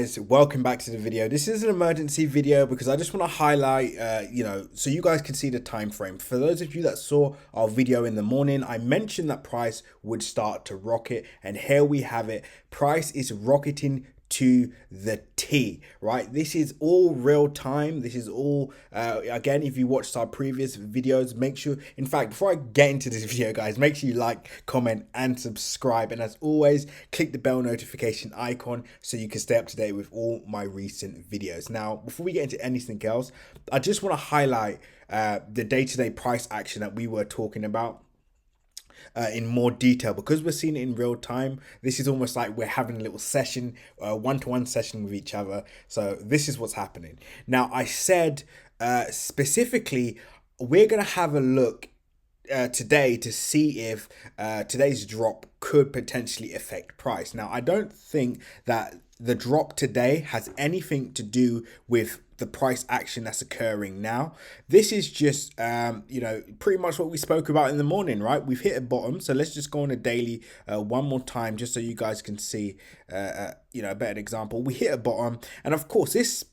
Welcome back to the video. This is an emergency video because I just want to highlight so you guys can see the time frame. For those of you that saw our video in the morning, I mentioned that price would start to rocket, and here we have it. Price is rocketing to the T, right? This is all real time. This is all again, if you watched our previous videos, make sure, in fact, before I get into this video, guys, make sure you like, comment and subscribe, and as always, click the bell notification icon so you can stay up to date with all my recent videos. Now, before we get into anything else, I just want to highlight the day-to-day price action that we were talking about in more detail, because we're seeing it in real time. This is almost like we're having a little session, one-to-one session with each other. So this is what's happening. Now, I said specifically, we're going to have a look today to see if today's drop could potentially affect price. Now, I don't think that the drop today has anything to do with the price action that's occurring now. This is just pretty much what we spoke about in the morning, right? We've hit a bottom, so let's just go on a daily one more time just so you guys can see a better example. We hit a bottom, and of course this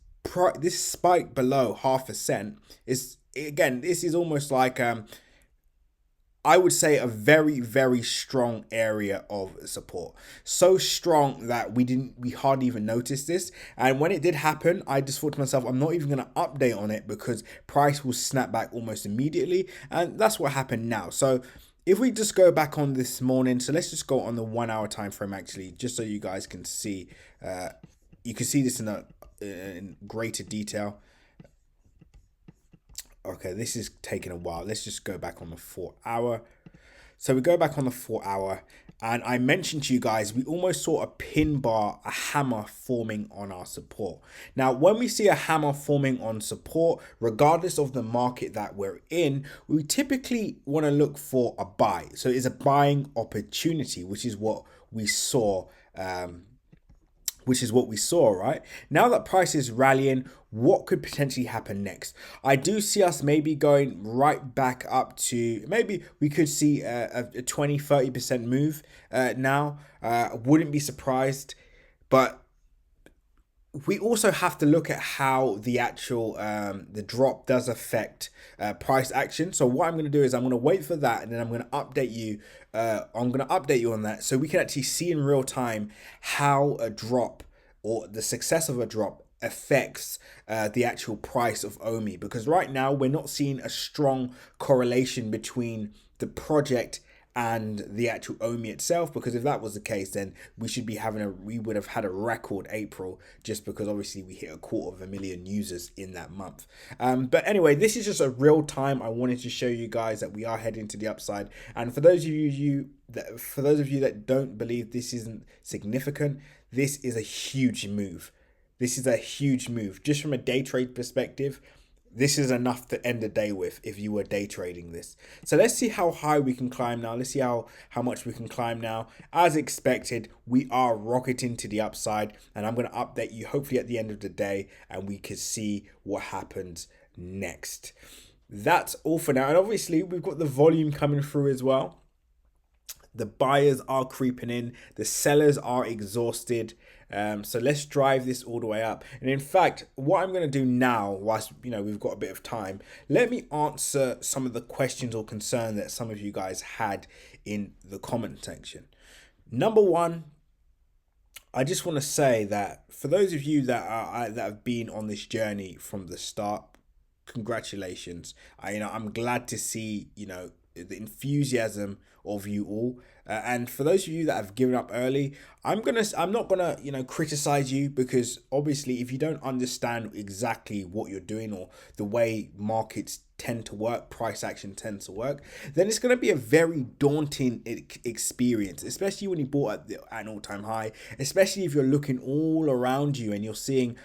spike below 0.5% is, again, this is almost like I would say a very, very strong area of support. So strong that we hardly even noticed this. And when it did happen, I just thought to myself, I'm not even going to update on it because price will snap back almost immediately. And that's what happened now. So if we just go back on this morning, so let's just go on the 1 hour time frame actually, just so you guys can see, you can see this in greater detail. Okay, this is taking a while. Let's just go back on the 4 hour. So we go back on the 4 hour, and I mentioned to you guys, we almost saw a pin bar, a hammer forming on our support. Now, when we see a hammer forming on support, regardless of the market that we're in, we typically want to look for a buy. So it's a buying opportunity, which is what we saw. Right? Now that price is rallying, what could potentially happen next? I do see us maybe going right back up to, maybe we could see a 20-30% move now. Wouldn't be surprised, but we also have to look at how the actual the drop does affect price action. So what I'm going to do is I'm going to wait for that, and then I'm going to update you. On that, so we can actually see in real time how a drop or the success of a drop affects the actual price of OMI. Because right now we're not seeing a strong correlation between the project and the actual OMI itself, because if that was the case, then we would have had a record April, just because obviously we hit 250,000 users in that month. But anyway, this is just a real time. I wanted to show you guys that we are heading to the upside. And for those of you that don't believe this isn't significant, this is a huge move. This is a huge move. Just from a day trade perspective, this is enough to end the day with if you were day trading this. So let's see how high we can climb now. Let's see how much we can climb now. As expected, we are rocketing to the upside, and I'm going to update you hopefully at the end of the day, and we can see what happens next. That's all for now. And obviously we've got the volume coming through as well. The buyers are creeping in. The sellers are exhausted. So let's drive this all the way up. And in fact, what I'm going to do now, whilst we've got a bit of time, let me answer some of the questions or concerns that some of you guys had in the comment section. Number one, I just want to say that for those of you that have been on this journey from the start, congratulations. I'm glad to see the enthusiasm of you all, and for those of you that have given up early, I'm not gonna criticize you, because obviously if you don't understand exactly what you're doing or the way markets tend to work, price action tends to work, then it's going to be a very daunting experience, especially when you bought at an all-time high, especially if you're looking all around you and you're seeing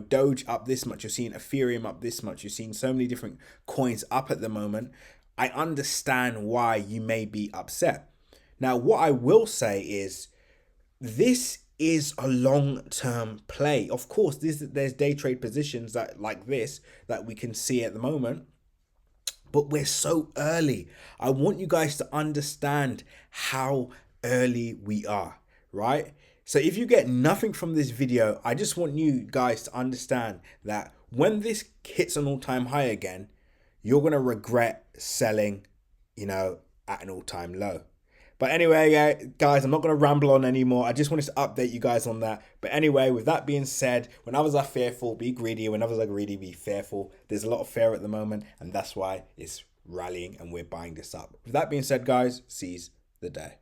Doge up this much, you're seeing Ethereum up this much, you're seeing so many different coins up at the moment. I understand why you may be upset. Now, what I will say is this is a long-term play. Of course, there's day trade positions like this that we can see at the moment, but we're so early. I want you guys to understand how early we are, right? So if you get nothing from this video, I just want you guys to understand that when this hits an all-time high again, you're going to regret selling, at an all-time low. But anyway, yeah, guys, I'm not going to ramble on anymore. I just wanted to update you guys on that. But anyway, with that being said, when others are fearful, be greedy. When others are greedy, be fearful. There's a lot of fear at the moment, and that's why it's rallying and we're buying this up. With that being said, guys, seize the day.